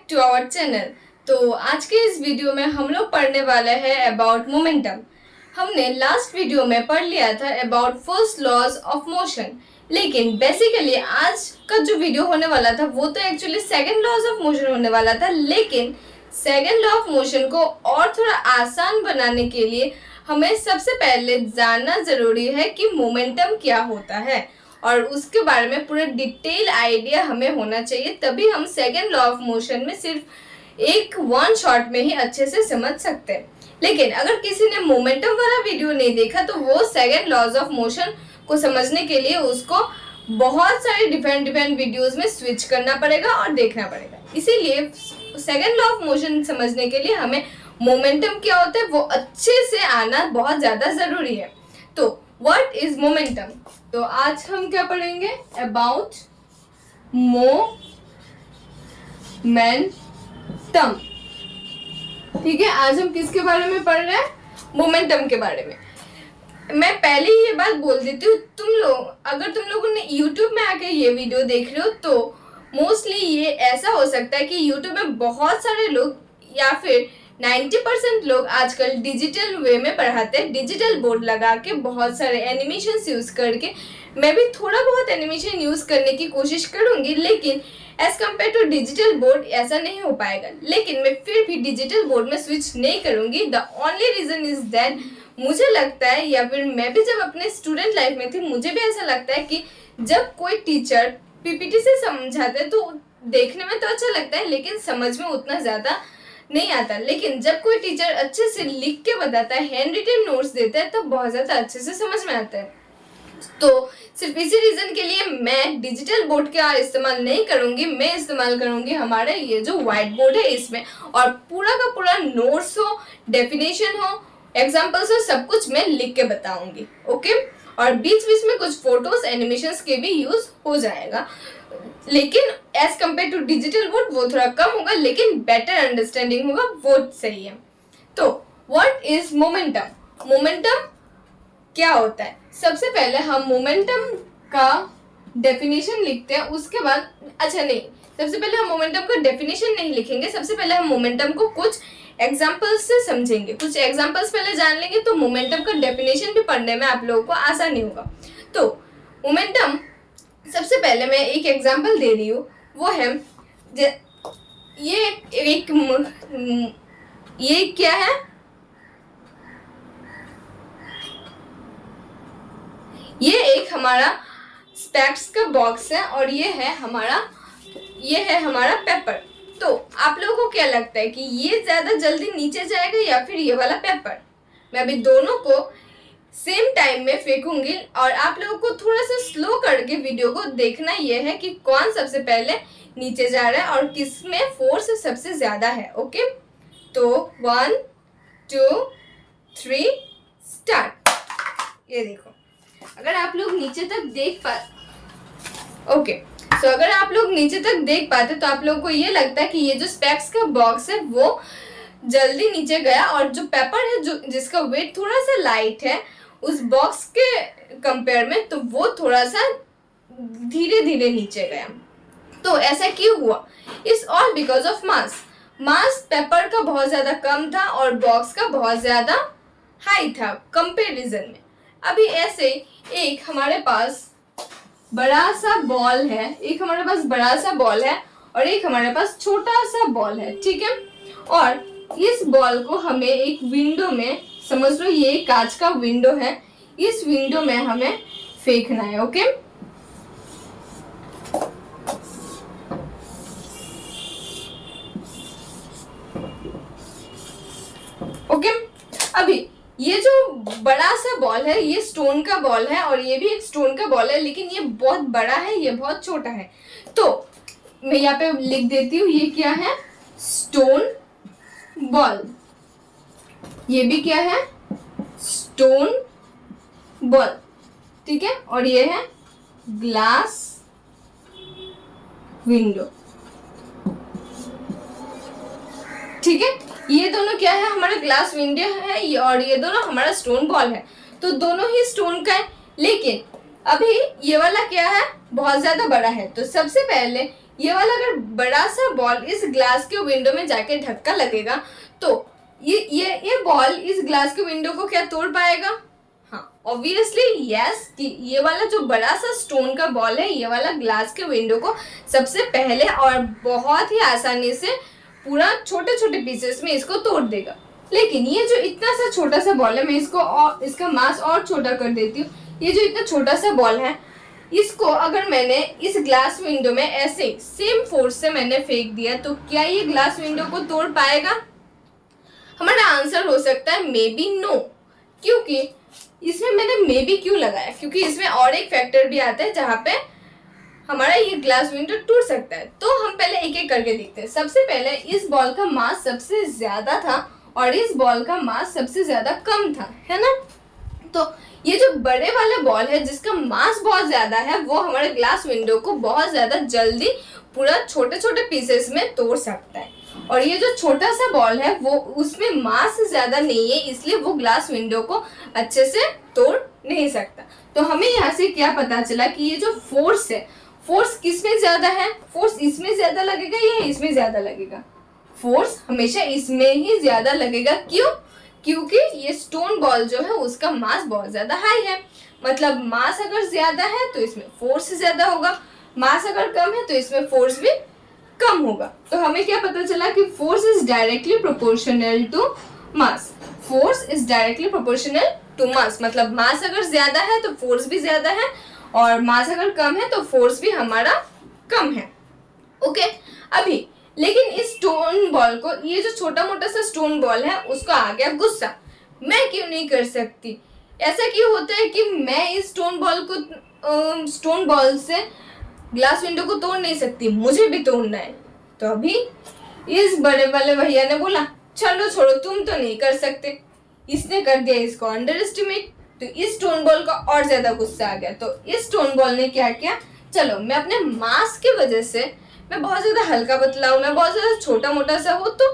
To our channel. तो आज के इस वीडियो में हम लोग पढ़ने वाले हैं अबाउट मोमेंटम। हमने लास्ट वीडियो में पढ़ लिया था about first laws of motion, लेकिन बेसिकली आज का जो वीडियो होने वाला था वो तो actually second laws of motion होने वाला था, लेकिन सेकंड लॉ ऑफ मोशन को और थोड़ा आसान बनाने के लिए हमें सबसे पहले जानना ज़रूरी है कि मोमेंटम क्या होता है और उसके बारे में पूरा डिटेल आइडिया हमें होना चाहिए, तभी हम सेकंड लॉ ऑफ मोशन में सिर्फ एक वन शॉट में ही अच्छे से समझ सकते हैं। लेकिन अगर किसी ने मोमेंटम वाला वीडियो नहीं देखा तो वो सेकंड लॉज ऑफ मोशन को समझने के लिए उसको बहुत सारे डिफरेंट वीडियोस में स्विच करना पड़ेगा और देखना पड़ेगा। इसीलिए सेकंड लॉ ऑफ मोशन समझने के लिए हमें मोमेंटम क्या होता है वो अच्छे से आना बहुत ज़्यादा ज़रूरी है। तो व्हाट इज मोमेंटम? तो आज हम क्या पढ़ेंगे? About momentum. ठीक है, आज हम किसके बारे में पढ़ रहे हैं? मोमेंटम के बारे में। मैं पहले ही ये बात बोल देती हूँ, अगर तुम लोगों ने YouTube में आके ये वीडियो देख रहे हो तो मोस्टली ये ऐसा हो सकता है कि YouTube में बहुत सारे लोग या फिर 90% लोग आजकल डिजिटल वे में पढ़ाते हैं, डिजिटल बोर्ड लगा के बहुत सारे एनिमेशंस यूज़ करके। मैं भी थोड़ा बहुत एनिमेशन यूज़ करने की कोशिश करूँगी, लेकिन as compare to digital board ऐसा नहीं हो पाएगा। लेकिन मैं फिर भी डिजिटल बोर्ड में स्विच नहीं करूँगी। The only reason is that मुझे लगता है, या फिर मैं भी जब अपने स्टूडेंट लाइफ में थी मुझे भी ऐसा लगता है कि जब कोई टीचर पीपीटी से समझाते हैं तो देखने में तो अच्छा लगता है लेकिन समझ में उतना ज़्यादा नहीं आता। लेकिन जब कोई टीचर अच्छे से लिख के बताता है, हैंड रिटन नोट्स देता है, तो बहुत ज़्यादा अच्छे से समझ में आता है। तो सिर्फ इसी रीज़न के लिए मैं डिजिटल बोर्ड का इस्तेमाल नहीं करूँगी, मैं इस्तेमाल करूँगी हमारे ये जो व्हाइट बोर्ड है इसमें, और पूरा का पूरा नोट्स हो, डेफिनेशन हो, एग्जाम्पल्स हो, सब कुछ मैं लिख के बताऊँगी। ओके, और बीच बीच में कुछ फोटोज एनिमेशंस के भी यूज़ हो जाएगा, लेकिन as compare to digital board वो थोड़ा कम होगा, लेकिन बेटर अंडरस्टैंडिंग होगा, वो सही है। तो व्हाट इज मोमेंटम? मोमेंटम क्या होता है? सबसे पहले हम मोमेंटम का डेफिनेशन लिखते हैं, उसके बाद सबसे पहले हम मोमेंटम का डेफिनेशन नहीं लिखेंगे, सबसे पहले हम मोमेंटम को कुछ एग्जाम्पल्स से समझेंगे। कुछ एग्जाम्पल्स पहले जान लेंगे तो मोमेंटम का डेफिनेशन भी पढ़ने में आप लोगों को आसानी होगा। तो मोमेंटम, सबसे पहले मैं एक एग्जाम्पल दे रही हूँ, वो है ये क्या है? ये एक हमारा स्पेक्स का बॉक्स है और ये है हमारा पेपर। तो आप लोगों को क्या लगता है कि ये ज़्यादा जल्दी नीचे जाएगा या फिर ये वाला पेपर? मैं अभी दोनों को सेम टाइम में फेंकूंगी और आप लोगों को थोड़ा सा स्लो करके वीडियो को देखना ये है कि कौन सबसे पहले नीचे जा रहा है और किसमें फोर्स सबसे ज़्यादा है। ओके, तो 1 2 3 स्टार्ट। ये देखो, अगर आप लोग नीचे तक देख अगर आप लोग नीचे तक देख पाते तो आप लोगों को ये लगता है कि ये जो स्पेक्स का बॉक्स है वो जल्दी नीचे गया, और जो पेपर है जो जिसका वेट थोड़ा सा लाइट है उस बॉक्स के कंपेयर में, तो वो थोड़ा सा धीरे धीरे नीचे गया। तो ऐसा क्यों हुआ? It's all because of mass paper का बहुत ज़्यादा कम था और बॉक्स का बहुत ज़्यादा हाई था कंपेरिजन में। अभी ऐसे एक हमारे पास बड़ा सा बॉल है, और एक हमारे पास छोटा सा बॉल है, ठीक है? और इस बॉल को हमें एक विंडो में, समझ लो ये कांच का विंडो है, इस विंडो में हमें फेंकना है। ओके, अभी ये जो बड़ा सा बॉल है ये स्टोन का बॉल है और ये भी एक स्टोन का बॉल है, लेकिन ये बहुत बड़ा है, ये बहुत छोटा है। तो मैं यहाँ पे लिख देती हूँ, ये क्या है? Stone ball. ये भी क्या है? स्टोन बॉल, ठीक है? और ये है ग्लास विंडो, ठीक है? ये दोनों क्या है? हमारा ग्लास विंडो है और ये दोनों हमारा स्टोन बॉल है। तो दोनों ही स्टोन का है, लेकिन अभी ये वाला क्या है? बहुत ज़्यादा बड़ा है। तो सबसे पहले ये वाला अगर बड़ा सा बॉल इस ग्लास के विंडो में जाके धक्का लगेगा तो ये बॉल इस ग्लास के विंडो को क्या तोड़ पाएगा? हाँ, ऑब्वियसली यस, कि ये वाला जो बड़ा सा स्टोन का बॉल है ये वाला ग्लास के विंडो को सबसे पहले और बहुत ही आसानी से पूरा छोटे छोटे पीसेस में इसको तोड़ देगा। लेकिन ये जो इतना सा छोटा सा बॉल है, मैं इसको और इसका मास और छोटा कर देती हूँ। ये जो इतना छोटा सा बॉल है, इसको अगर मैंने इस ग्लास विंडो में ऐसे सेम फोर्स से मैंने फेंक दिया तो क्या ये ग्लास विंडो को तोड़ पाएगा? हमारा आंसर हो सकता है मे बी नो। क्योंकि इसमें मैंने मे बी क्यों लगाया? क्योंकि इसमें और एक फैक्टर भी आता है जहाँ पे हमारा ये ग्लास विंडो टूट सकता है। तो हम पहले एक एक करके देखते हैं। सबसे पहले इस बॉल का मास सबसे ज्यादा था और इस बॉल का मास सबसे ज्यादा कम था, है ना? तो ये जो बड़े वाले बॉल है जिसका मास बहुत ज्यादा है वो हमारे ग्लास विंडो को बहुत ज्यादा जल्दी पूरा छोटे छोटे पीसेस में तोड़ सकता है। और ये जो छोटा सा बॉल है वो उसमें मास ज्यादा नहीं है, इसलिए वो ग्लास विंडो को अच्छे से तोड़ नहीं सकता। तो हमें यहाँ से क्या पता चला कि ये जो फोर्स है, फोर्स किसमें ज्यादा है? फोर्स इसमें ज्यादा लगेगा या इसमें ज्यादा लगेगा? फोर्स हमेशा इसमें ही ज्यादा लगेगा। क्यों? क्योंकि ये स्टोन बॉल जो है उसका मास बहुत ज्यादा हाई है। मतलब मास अगर ज्यादा है तो इसमें फोर्स ज्यादा होगा, मास अगर कम है तो इसमें फोर्स भी कम होगा। तो हमें क्या पता चला कि force is directly proportional to mass. Force is directly proportional to mass, मतलब मास अगर ज्यादा है तो फोर्स भी ज्यादा है और मास अगर कम है तो फोर्स भी हमारा कम है। ओके, अभी लेकिन इस स्टोन बॉल को, ये जो छोटा मोटा सा स्टोन बॉल है उसको आ गया गुस्सा, मैं क्यों नहीं कर सकती? ऐसा क्यों होता है कि मैं इस स्टोन बॉल से ग्लास विंडो को तोड़ नहीं सकती, मुझे भी तोड़ना है। तो अभी इस बड़े वाले भैया ने बोला चलो छोड़ो, तुम तो नहीं कर सकते। इसने कर दिया इसको अंडर एस्टिमेट, तो इस स्टोन बॉल का और ज्यादा गुस्सा आ गया। तो इस स्टोन बॉल ने क्या किया, चलो मैं अपने मास की वजह से, मैं बहुत ज्यादा हल्का पतला हूँ, मैं बहुत ज्यादा छोटा मोटा सा हूँ, तो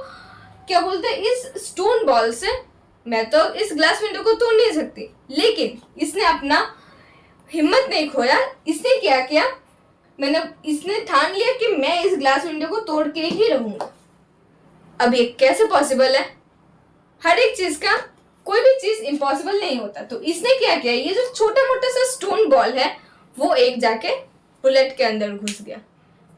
क्या बोलते हैं इस स्टोन बॉल से मैं तो इस ग्लास विंडो को तोड़ नहीं सकती। लेकिन इसने अपना हिम्मत नहीं खोया। इसने क्या किया, इसने ठान लिया कि मैं इस ग्लास विंडो को तोड़ के ही रहूंगा। अब ये कैसे पॉसिबल है? हर एक चीज का, कोई भी चीज इम्पॉसिबल नहीं होता। तो इसने क्या किया, ये जो छोटा मोटा सा स्टोन बॉल है वो एक जाके बुलेट के अंदर घुस गया।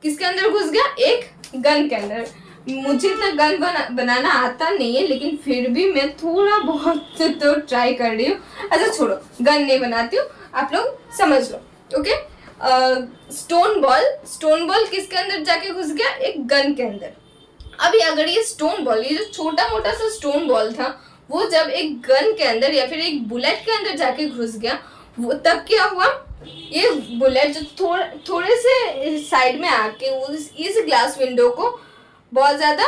किसके अंदर घुस गया? एक गन के अंदर। मुझे इतना गन बनाना आता नहीं है, लेकिन फिर भी मैं थोड़ा बहुत तो ट्राई कर रही हूँ। अच्छा छोड़ो, गन नहीं बनाती हूँ, आप लोग समझ लो। ओके, स्टोन बॉल किसके अंदर जाके घुस गया? एक गन के अंदर। अभी अगर ये स्टोन बॉल, ये जो छोटा मोटा सा स्टोन बॉल था, वो जब एक गन के अंदर या फिर एक बुलेट के अंदर जाके घुस गया, वो तब क्या हुआ, ये बुलेट जो थोड़े से साइड में आके इस ग्लास विंडो को बहुत ज्यादा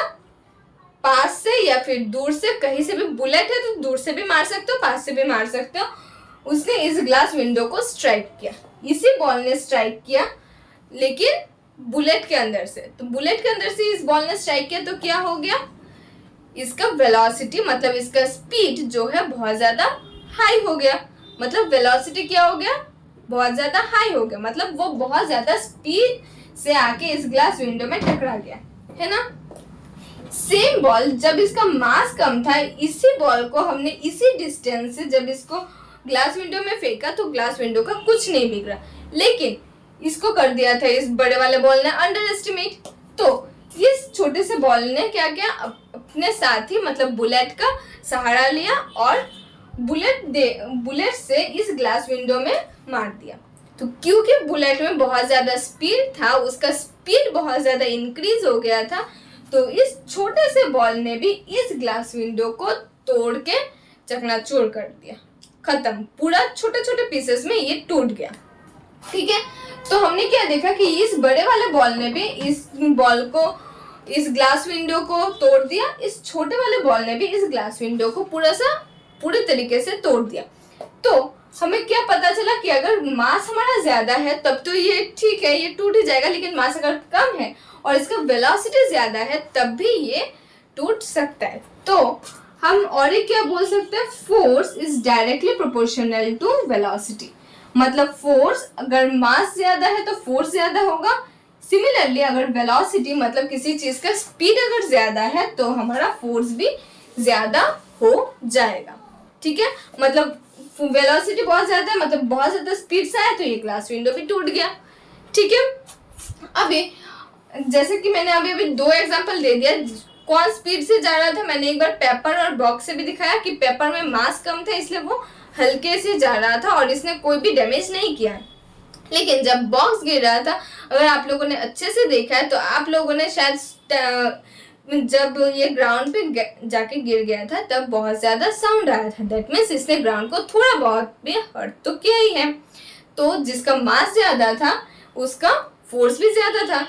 पास से या फिर दूर से, कहीं से भी, बुलेट है तो दूर से भी मार सकते हो, पास से भी मार सकते हो, उसने इस ग्लास विंडो को स्ट्राइक किया। इसी बॉल ने स्ट्राइक किया, लेकिन बुलेट के अंदर से। तो बुलेट के अंदर से इस बॉल ने स्ट्राइक किया तो क्या हो गया, इसका वेलोसिटी, मतलब इसका स्पीड जो है बहुत ज्यादा हाई हो गया। मतलब वेलोसिटी क्या हो गया, बहुत ज्यादा हाई हो गया, मतलब वो बहुत ज्यादा स्पीड से आके इस ग्लास विंडो में टकरा गया, है ना? सेम बॉल, जब इसका मास कम था, इसी बॉल को हमने इसी डिस्टेंस से जब इसको ग्लास विंडो में फेंका तो ग्लास विंडो का कुछ नहीं बिगड़ा। लेकिन इसको कर दिया था इस बड़े वाले बॉल ने अंडर एस्टिमेट। तो इस छोटे से बॉल ने क्या किया, अपने साथ ही मतलब बुलेट का सहारा लिया और बुलेट से इस ग्लास विंडो में मार दिया। तो क्योंकि बुलेट में बहुत ज्यादा स्पीड था, उसका स्पीड बहुत ज्यादा इंक्रीज हो गया था, तो इस छोटे से बॉल ने भी इस ग्लास विंडो को तोड़ के चकनाचूर कर दिया, खत्म, पूरा छोटे छोटे पीसेस में ये टूट गया। ठीक है, तो हमने क्या देखा कि इस बड़े वाले बॉल ने भी इस बॉल को, इस ग्लास विंडो को तोड़ दिया, इस छोटे वाले बॉल ने भी इस ग्लास विंडो को पूरे तरीके से तोड़ दिया। तो हमें क्या पता चला कि अगर मास हमारा ज्यादा है तब तो ये ठीक है, ये टूट ही जाएगा, लेकिन मास अगर कम है और इसका वेलोसिटी ज्यादा है तब भी ये टूट सकता है। तो हम और एक क्या बोल सकते हैं, force is directly proportional to velocity. मतलब फोर्स, अगर मास ज्यादा है तो फोर्स ज्यादा होगा, सिमिलरली अगर वेलोसिटी मतलब किसी चीज का स्पीड अगर ज्यादा है तो हमारा फोर्स भी ज्यादा हो जाएगा। ठीक है, मतलब वेलोसिटी बहुत ज्यादा है, मतलब बहुत ज्यादा स्पीड से आया तो ये ग्लास विंडो भी टूट गया। ठीक है, अभी जैसे कि मैंने अभी दो एग्जांपल दे दिया, कौन स्पीड से जा रहा था, मैंने एक बार पेपर और बॉक्स से भी दिखाया कि पेपर में मास कम था इसलिए वो हल्के से जा रहा था और इसने कोई भी डैमेज नहीं किया। लेकिन जब बॉक्स गिर रहा था, अगर आप लोगों ने अच्छे से देखा है तो आप लोगों ने शायद जब ये ग्राउंड पे जाके गिर गया था तब बहुत ज्यादा साउंड आया था। दैट मीन्स इसने ग्राउंड को थोड़ा बहुत भी हर्ट तो किया ही है। तो जिसका मास ज्यादा था उसका फोर्स भी ज्यादा था।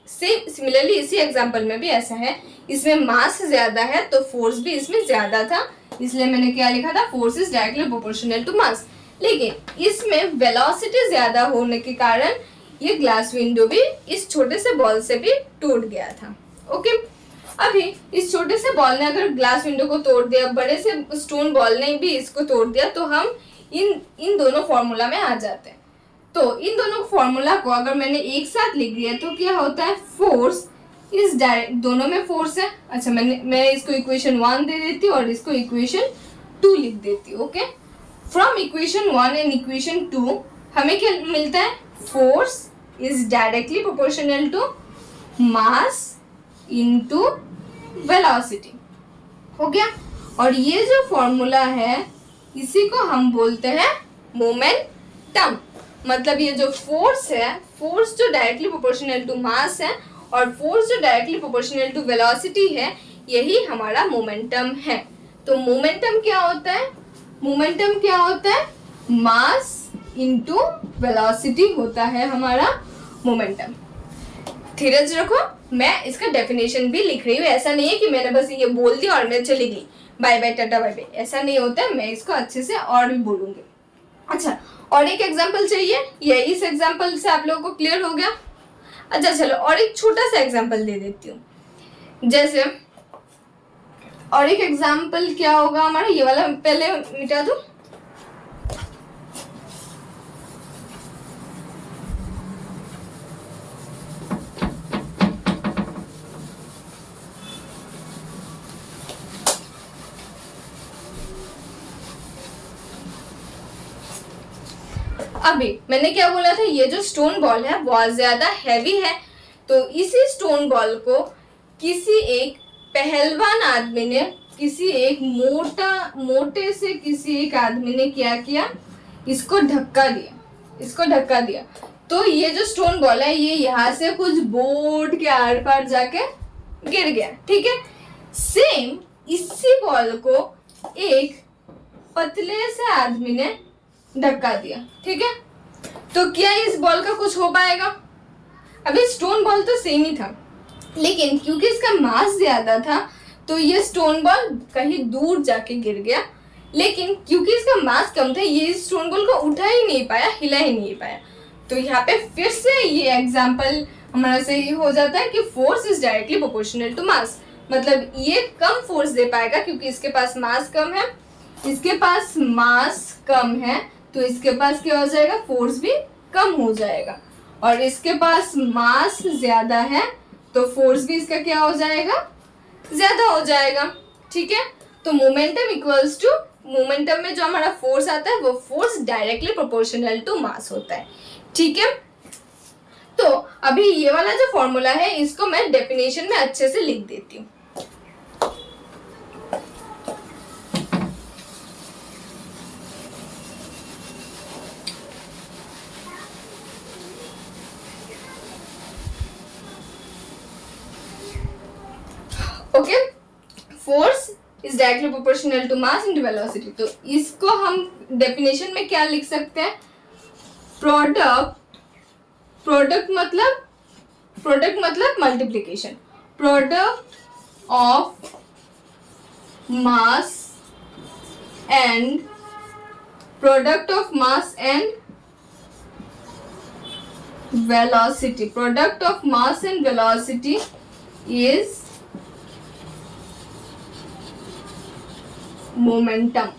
सिमिलरली इसी एग्जांपल में भी ऐसा है, इसमें मास ज्यादा है तो फोर्स भी इसमें ज्यादा था, इसलिए मैंने क्या लिखा था, force is directly proportional to mass. लेकिन इसमें वेलोसिटी ज्यादा होने के कारण ये ग्लास विंडो भी इस छोटे से बॉल से भी टूट गया था। ओके, अभी इस छोटे से बॉल ने अगर ग्लास विंडो को तोड़ दिया, बड़े से स्टोन बॉल ने भी इसको तोड़ दिया, तो हम इन दोनों फॉर्मूला में आ जाते हैं। तो इन दोनों फॉर्मूला को अगर मैंने एक साथ लिख दिया तो क्या होता है, फोर्स इज डायरेक्ट, दोनों में फोर्स है। अच्छा, मैं इसको इक्वेशन 1 दे देती हूँ और इसको इक्वेशन 2 लिख देती हूँ। Okay, from equation 1 and equation 2 हमें क्या मिलता है, force is directly proportional to mass into velocity. हो गया, और ये जो फॉर्मूला है इसी को हम बोलते हैं मोमेंटम। मतलब ये जो फोर्स है, फोर्स जो डायरेक्टली प्रोपोर्शनल टू मास है और फोर्स जो डायरेक्टली प्रोपोर्शनल टू वेलोसिटी है, यही हमारा मोमेंटम है। तो मोमेंटम क्या होता है, मोमेंटम क्या होता है, मास इनटू वेलोसिटी होता है हमारा मोमेंटम। धीरज रखो, मैं इसका डेफिनेशन भी लिख रही हूँ, ऐसा नहीं है कि मैंने बस ये बोल दिया और मैं चली गई, बाय बाय टाटा बाय बाय, ऐसा नहीं होता है। मैं इसको अच्छे से और भी बोलूंगी। अच्छा, और एक एग्जांपल चाहिए, या इस एग्जांपल से आप लोगों को क्लियर हो गया? अच्छा चलो, और एक छोटा सा एग्जांपल दे देती हूँ। जैसे और एक एग्जांपल क्या होगा हमारा, ये वाला पहले मिटा दूं। अभी मैंने क्या बोला था, ये जो स्टोन बॉल है बहुत ज्यादा हैवी है, तो इसी स्टोन बॉल को किसी एक पहलवान आदमी ने, किसी एक मोटे से किसी एक आदमी ने क्या किया, इसको धक्का दिया, इसको धक्का दिया। तो ये जो स्टोन बॉल है ये यहाँ से कुछ बोर्ड के आर पार जाके गिर गया। ठीक है, सेम इसी बॉल को एक पतले से आदमी ने धक्का दिया। ठीक है, तो क्या इस बॉल का कुछ हो पाएगा? अभी स्टोन बॉल तो सेम ही था, लेकिन क्योंकि इसका मास ज्यादा था तो ये स्टोन बॉल कहीं दूर जाके गिर गया। लेकिन क्योंकि इसका मास कम था, ये इस स्टोन बॉल को उठा ही नहीं पाया, हिला ही नहीं पाया। तो यहाँ पे फिर से ये एग्जाम्पल हमारा सही हो जाता है कि force is directly proportional to mass. मतलब ये कम फोर्स दे पाएगा क्योंकि इसके पास मास कम है, इसके पास मास कम है तो इसके पास क्या हो जाएगा, फोर्स भी कम हो जाएगा। और इसके पास मास ज्यादा है तो फोर्स भी इसका क्या हो जाएगा, ज्यादा हो जाएगा। ठीक है, तो मोमेंटम इक्वल्स टू, मोमेंटम में जो हमारा फोर्स आता है वो force directly proportional to mass होता है। ठीक है, तो अभी ये वाला जो फॉर्मूला है इसको मैं डेफिनेशन में अच्छे से लिख देती हूँ। Okay, force is directly proportional to mass into velocity. तो इसको हम डेफिनेशन में क्या लिख सकते हैं, प्रोडक्ट मतलब multiplication, product of mass and velocity, product of mass and velocity is momentum.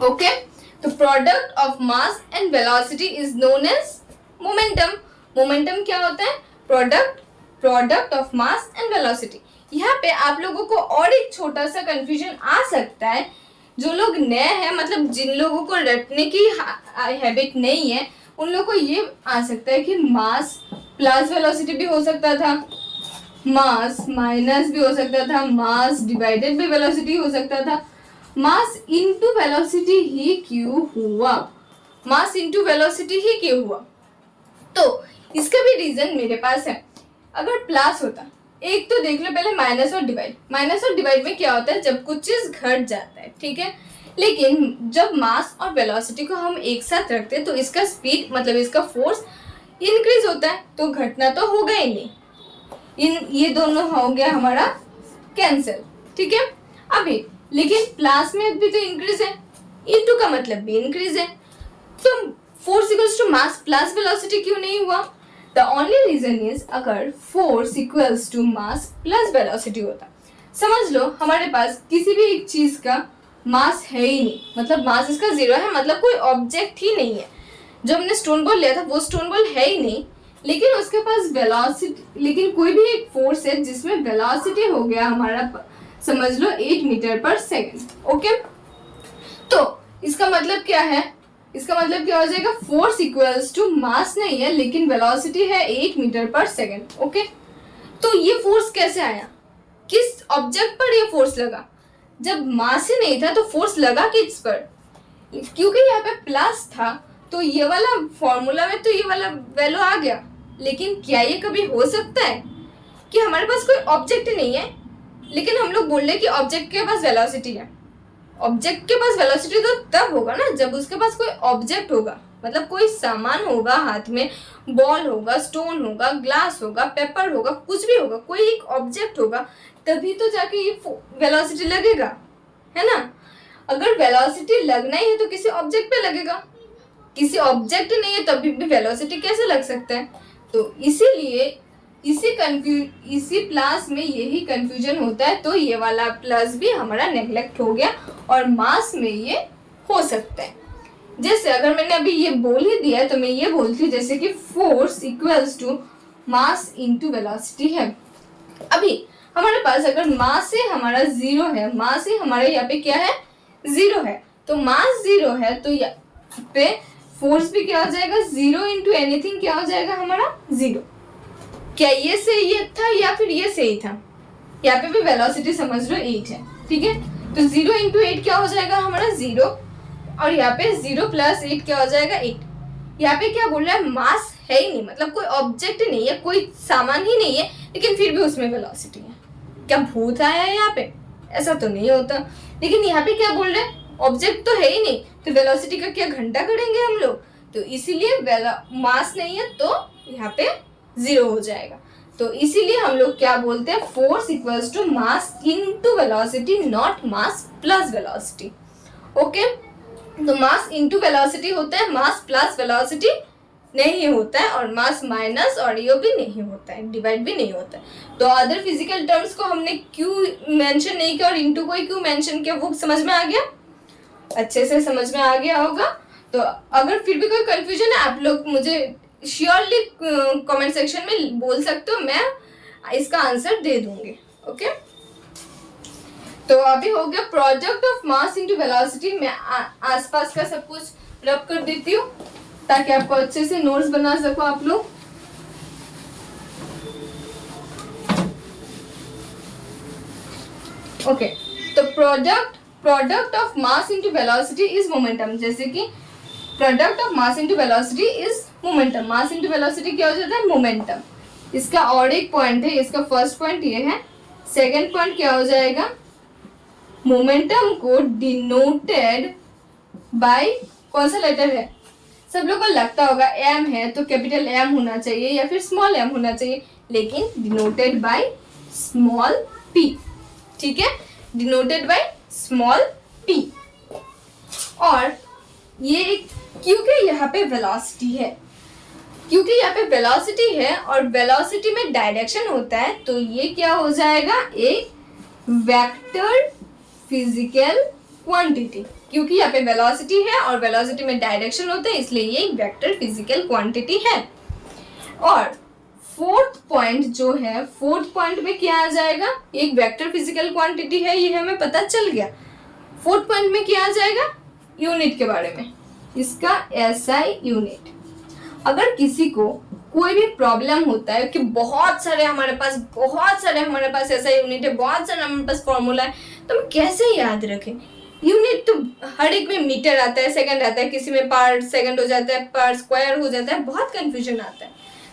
Okay, तो product of mass and velocity is known as momentum. momentum क्या होता है, product of mass and velocity. यहाँ पे आप लोगों को और एक छोटा सा कंफ्यूजन आ सकता है, जो लोग नए हैं, मतलब जिन लोगों को रटने की हैबिट नहीं है, उन लोगों को ये आ सकता है कि मास प्लस वेलोसिटी भी हो सकता था, मास माइनस भी हो सकता था, मास डिवाइडेड बाय वेलोसिटी हो सकता था, मास इनटू वेलोसिटी ही क्यों हुआ, मास इनटू वेलोसिटी ही क्यों हुआ। तो इसका भी रीजन मेरे पास है। अगर प्लस होता, एक तो देख लो पहले माइनस और डिवाइड में क्या होता है, जब कुछ चीज घट जाता है, ठीक है। लेकिन जब मास और वेलोसिटी को हम एक साथ रखते हैं तो इसका स्पीड मतलब इसका फोर्स इंक्रीज होता है, तो घटना तो होगा ही नहीं। ये दोनों हो गया हमारा कैंसिल, ठीक है। अभी लेकिन प्लस में भी तो इंक्रीज है, इनटू का मतलब भी इंक्रीज है, तो force equals to mass plus velocity क्यों नहीं हुआ। द ओनली रीजन इज अगर force equals to mass plus velocity होता, समझ लो हमारे पास किसी भी एक चीज का मास है ही नहीं, मतलब मास इसका 0 है, मतलब कोई ऑब्जेक्ट ही नहीं है। जो हमने स्टोन बॉल लिया था वो स्टोन बॉल है ही नहीं, लेकिन उसके पास वेलोसिटी, लेकिन कोई भी एक फोर्स है जिसमें वेलोसिटी हो गया हमारा, समझ लो 8 मीटर पर सेकेंड। ओके, तो इसका मतलब क्या है, इसका मतलब क्या हो जाएगा, फोर्स इक्वल्स टू मास नहीं है लेकिन वेलोसिटी है 8 मीटर पर सेकेंड। ओके, तो ये फोर्स कैसे आया, किस ऑब्जेक्ट पर ये फोर्स लगा, जब मास ही नहीं था तो फोर्स लगा किस पर, क्योंकि यहाँ पे प्लस था तो ये वाला फॉर्मूला में तो ये वाला वैल्यू आ गया। लेकिन क्या ये कभी हो सकता है कि हमारे पास कोई ऑब्जेक्ट नहीं है लेकिन हम लोग बोल रहे कि ऑब्जेक्ट के पास वेलोसिटी है। ऑब्जेक्ट के पास वेलोसिटी तो तब होगा ना जब उसके पास कोई ऑब्जेक्ट होगा, मतलब कोई सामान होगा, हाथ में बॉल होगा, स्टोन होगा, ग्लास होगा, पेपर होगा, कुछ भी होगा, कोई एक ऑब्जेक्ट होगा, तभी तो जाके ये वेलोसिटी लगेगा, है ना। अगर वेलोसिटी लगना ही है तो किसी ऑब्जेक्ट पे लगेगा, किसी ऑब्जेक्ट नहीं है तभी भी वेलोसिटी कैसे लग सकता है। तो इसीलिए इसी प्लस में यही कंफ्यूजन होता है, तो ये वाला प्लस भी हमारा नेग्लेक्ट हो गया और मास में ये हो सकता है। जैसे अगर मैंने अभी ये बोल ही दिया है तो मैं ये बोलती हूँ जैसे कि force equals to mass into velocity है। अभी हमारे पास अगर मास से हमारा 0 है, मास से हमारे यहाँ पे क्या है 0 है, तो मास 0 है तो यहाँ पे फोर्स भी क्या हो जाएगा 0 इंटू एनीथिंग क्या हो जाएगा हमारा 0। क्या ये सही था या फिर ये सही था, यहाँ पे भी वेलोसिटी समझ लो 8 है, ठीक है, तो 0 इंटू 8 क्या हो जाएगा हमारा 0, और यहाँ पे 0 प्लस 8 क्या हो जाएगा 8। यहाँ पे क्या बोल रहा है, मास है ही नहीं, मतलब कोई ऑब्जेक्ट नहीं है, कोई सामान ही नहीं है, लेकिन फिर भी उसमें वेलोसिटी है। क्या भूत आया है यहाँ पे, ऐसा तो नहीं होता। लेकिन यहाँ पे क्या बोल रहे हैं, ऑब्जेक्ट तो है ही नहीं, तो वेलोसिटी का क्या घंटा करेंगे हम लोग, तो इसीलिए मास नहीं है तो यहाँ पे 0 हो जाएगा। तो इसीलिए हम लोग क्या बोलते हैं, force equals to mass into velocity, not mass plus velocity. Okay, तो मास इनटू वेलोसिटी होता है, मास प्लस वेलोसिटी नहीं होता है, और मास माइनस और ये भी नहीं होता है, डिवाइड भी नहीं होता है। तो अदर फिजिकल टर्म्स को हमने क्यों मेंशन नहीं किया और इनटू को क्यों मेंशन किया, वो समझ में आ गया, अच्छे से समझ में आ गया होगा। तो अगर फिर भी कोई कंफ्यूजन है आप लोग मुझे श्योरली कमेंट सेक्शन में बोल सकते हो, मैं इसका आंसर दे दूंगी। ओके, तो अभी हो गया product of mass into velocity. मैं आसपास का सब कुछ रब कर देती हूँ ताकि आपको अच्छे से नोट्स बना सको आप लोग। ओके, तो product of mass into velocity is momentum. जैसे कि product of mass into velocity is momentum, mass into velocity क्या हो जाता है, मोमेंटम। इसका और एक पॉइंट है, इसका फर्स्ट पॉइंट ये है, सेकंड पॉइंट क्या हो जाएगा, मोमेंटम को डिनोटेड बाय कौन सा लेटर है, सब लोग को लगता होगा एम है तो कैपिटल एम होना चाहिए या फिर स्मॉल एम होना चाहिए, लेकिन डिनोटेड बाय स्मॉल पी, ठीक है, डिनोटेड बाय स्मॉल पी। और ये क्योंकि यहाँ पे वेलोसिटी है, क्योंकि यहाँ पे वेलोसिटी है और वेलोसिटी में डायरेक्शन होता है, तो ये क्या हो जाएगा, एक वेक्टर फिजिकल क्वांटिटी। क्योंकि यहाँ पे वेलोसिटी है और वेलोसिटी में डायरेक्शन होता है, इसलिए ये एक वेक्टर फिजिकल क्वांटिटी है। और फोर्थ पॉइंट जो है, फोर्थ पॉइंट में क्या आ जाएगा, एक वेक्टर फिजिकल क्वांटिटी है, ये हमें पता चल गया। फोर्थ पॉइंट में क्या आ जाएगा, यूनिट के बारे में, इसका एसआई यूनिट। अगर किसी को कोई भी प्रॉब्लम होता है कि बहुत सारे हमारे पास एसआई यूनिट है, बहुत सारे हमारे पास फॉर्मूला है, तो हम कैसे याद रखें। यूनिट तो हर एक में मीटर आता है, सेकंड आता है, किसी में पर सेकंड हो जाता है, पर स्क्वायर हो जाता है, बहुत कंफ्यूजन आता है।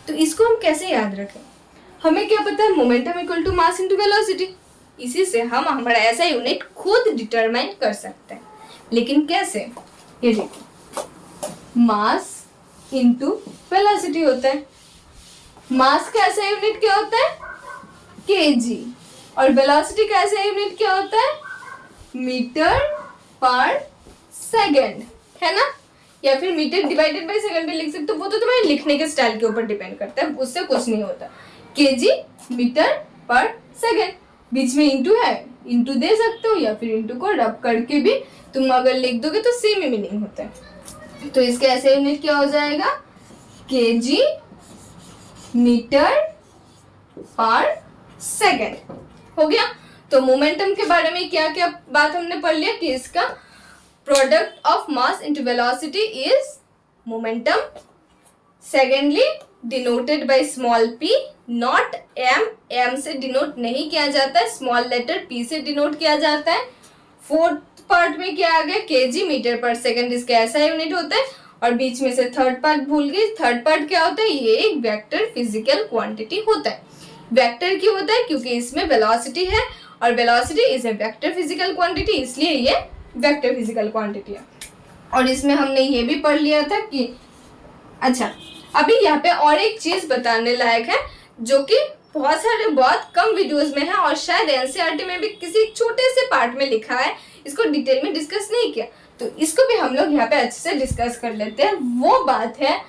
तो इसको हम कैसे याद रखें, हमें क्या पता है, momentum equal to mass into velocity. इसी से हम हमारा ऐसा यूनिट खुद डिटरमाइन कर सकते हैं। लेकिन कैसे, ये देखिए, मास इनटू वेलोसिटी होता है। मास का ऐसा यूनिट क्या होता है, केजी, और वेलोसिटी का ऐसा यूनिट क्या होता है, मीटर पर सेकंड, है ना। या फिर मीटर डिवाइडेड बाय सेकंड भी लिख सकते हो, वो तो तुम्हारे लिखने के स्टाइल के ऊपर डिपेंड करता है, उससे कुछ नहीं होता। केजी मीटर पर सेकंड, बीच में इंटू है, इंटू दे सकते हो, या फिर इंटू को रब करके भी तुम अगर लिख दोगे तो सेम ही मीनिंग होता है। तो इसके ऐसे यूनिट क्या हो जाएगा, केजी मीटर पर सेकंड हो गया। तो मोमेंटम के बारे में क्या क्या बात हमने पढ़ लिया कि इसका product of mass into velocity is momentum. Secondly denoted by small p, not m, m से डिनोट नहीं किया जाता है, स्मॉल लेटर p से डिनोट किया जाता है। फोर्थ पार्ट में क्या आ गया, केजी मीटर पर सेकंड, इसका ऐसा यूनिट होता है। और बीच में से थर्ड पार्ट भूल गई, थर्ड पार्ट क्या होता है, ये एक वेक्टर फिजिकल क्वांटिटी होता है। वेक्टर क्यों होता है, क्योंकि इसमें वेलोसिटी है, और velocity is a vector physical quantity, इसलिए ये वेक्टर फिजिकल क्वांटिटी है। और इसमें हमने ये भी पढ़ लिया था कि अच्छा, अभी यहाँ पे और एक चीज बताने लायक है जो कि बहुत कम वीडियोस में है, और शायद एनसीईआरटी में भी किसी छोटे से पार्ट में लिखा है, इसको डिटेल में डिस्कस नहीं किया, तो इसको भी हम लोग यहाँ पे अच्छे से डिस्कस कर लेते हैं। वो बात है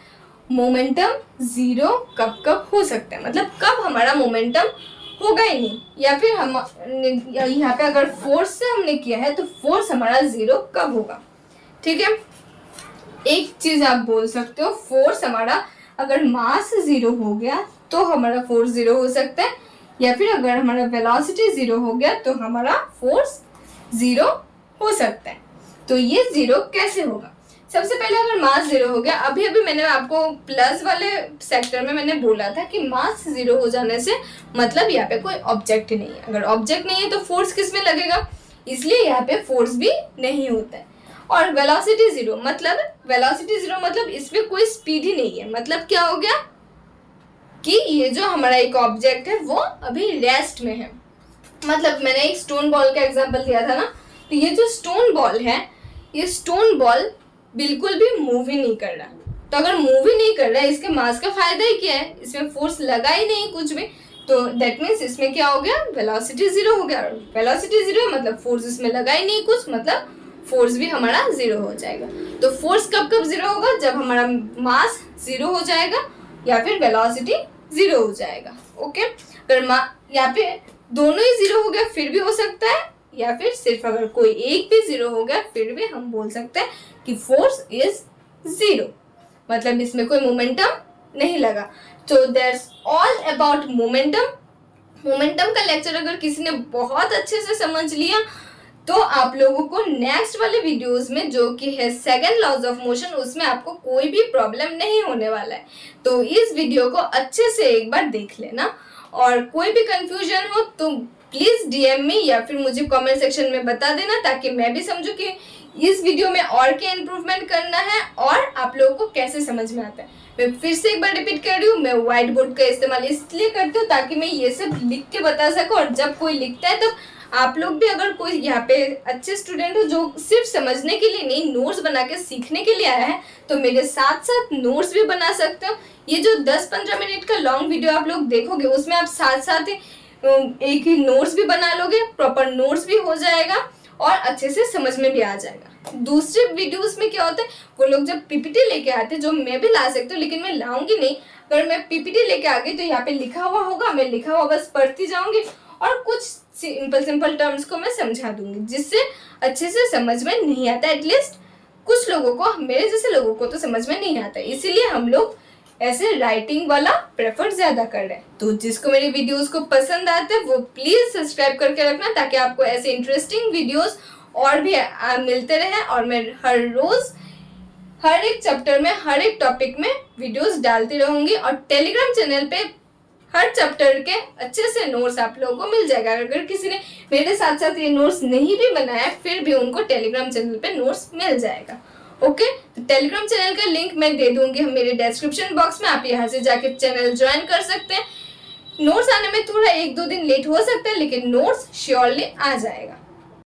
मोमेंटम जीरो कब कब हो सकता है, मतलब कब हमारा मोमेंटम होगा ही नहीं, या फिर हम यहाँ पे अगर फोर्स से हमने किया है तो फोर्स हमारा जीरो कब होगा। ठीक है, एक चीज आप बोल सकते हो, फोर्स हमारा अगर मास जीरो हो गया तो हमारा फोर्स जीरो हो सकता है, या फिर अगर हमारा वेलोसिटी जीरो हो गया तो हमारा फोर्स जीरो हो सकता है। तो ये जीरो कैसे होगा, सबसे पहले अगर मास जीरो हो गया, अभी मैंने आपको प्लस वाले सेक्टर में मैंने बोला था कि मास जीरो हो जाने से मतलब यहाँ पे कोई ऑब्जेक्ट नहीं है। अगर ऑब्जेक्ट नहीं है तो फोर्स किस में लगेगा, इसलिए यहाँ पे फोर्स भी नहीं होता है। और वेलोसिटी जीरो मतलब इसमें कोई स्पीड ही नहीं है, मतलब क्या हो गया कि ये जो हमारा एक ऑब्जेक्ट है वो अभी रेस्ट में है। मतलब मैंने एक स्टोन बॉल का एग्जांपल दिया था ना, तो ये जो स्टोन बॉल है, ये स्टोन बॉल बिल्कुल भी मूव ही नहीं कर रहा। तो अगर मूव ही नहीं कर रहा है, इसके मास का फायदा ही क्या है, इसमें फोर्स लगा ही नहीं कुछ भी, तो दैट मीन्स इसमें क्या हो गया, वेलोसिटी जीरो हो गया। वेलोसिटी जीरो मतलब फोर्स इसमें लगा ही नहीं कुछ, मतलब फोर्स भी हमारा जीरो हो जाएगा। तो फोर्स कब कब जीरो होगा, जब हमारा मास जीरो हो जाएगा या फिर वेलोसिटी जीरो हो जाएगा। ओके, अगर यहाँ पे दोनों ही जीरो हो गया फिर भी हो सकता है, या फिर सिर्फ अगर कोई एक भी जीरो हो गया फिर भी हम बोल सकते हैं कि फोर्स इज जीरो, मतलब इसमें कोई मोमेंटम नहीं लगा। तो that's all about momentum. Momentum का लेक्चर अगर किसी ने बहुत अच्छे से समझ लिया तो आप लोगों को नेक्स्ट वाले वीडियोस में जो कि है सेकंड लॉज ऑफ मोशन, उसमें आपको कोई भी प्रॉब्लम नहीं होने वाला है। तो इस वीडियो को अच्छे से एक बार देख लेना, और कोई भी कंफ्यूजन हो तो प्लीज डीएम में या फिर मुझे कमेंट सेक्शन में बता देना, ताकि मैं भी समझूं कि इस वीडियो में और क्या इम्प्रूवमेंट करना है और आप लोगों को कैसे समझ में आता है। मैं फिर से एक बार रिपीट कर रही हूँ, मैं व्हाइट बोर्ड का इस्तेमाल इसलिए करती हूँ ताकि मैं ये सब लिख के बता सकूँ, और जब कोई लिखता है तो आप लोग भी, अगर कोई यहाँ पे अच्छे स्टूडेंट हो जो सिर्फ समझने के लिए नहीं नोट्स बना के सीखने के लिए आया है, तो मेरे साथ साथ नोट्स भी बना सकते हो। ये जो 10-15 मिनट का लॉन्ग वीडियो आप लोग देखोगे उसमें आप साथ साथ एक ही नोट्स भी बना लोगे, प्रॉपर नोट्स भी हो जाएगा और अच्छे से समझ में भी आ जाएगा। दूसरे वीडियोस में क्या होता है, वो लोग जब पीपीटी लेके आते हैं, जो मैं भी ला सकती हूँ लेकिन मैं लाऊंगी नहीं, अगर मैं पीपीटी लेके आ गई तो यहाँ पे लिखा हुआ होगा, मैं लिखा हुआ बस पढ़ती जाऊंगी और कुछ सिंपल टर्म्स को मैं समझा दूंगी, जिससे अच्छे से समझ में नहीं आता। एटलीस्ट कुछ लोगों को, मेरे जैसे लोगों को तो समझ में नहीं आता, इसीलिए हम लोग ऐसे राइटिंग वाला प्रेफर ज्यादा कर रहे हैं। तो जिसको मेरी वीडियोस को पसंद आते हैं वो प्लीज सब्सक्राइब करके रखना, ताकि आपको ऐसे इंटरेस्टिंग वीडियोस और भी मिलते रहे। और मैं हर रोज हर एक चैप्टर में हर एक टॉपिक में वीडियोस डालती रहूंगी। और टेलीग्राम चैनल पे हर चैप्टर के अच्छे से नोट्स आप लोगों को मिल जाएगा। अगर किसी ने मेरे साथ साथ ये नोट्स नहीं भी बनाया फिर भी उनको टेलीग्राम चैनल पे नोट्स मिल जाएगा। ओके, तो टेलीग्राम चैनल का लिंक मैं दे दूंगी मेरे डिस्क्रिप्शन बॉक्स में, आप यहाँ से जाके चैनल ज्वाइन कर सकते हैं। नोट्स आने में थोड़ा 1-2 दिन लेट हो सकता है, लेकिन नोट्स श्योरली आ जाएगा।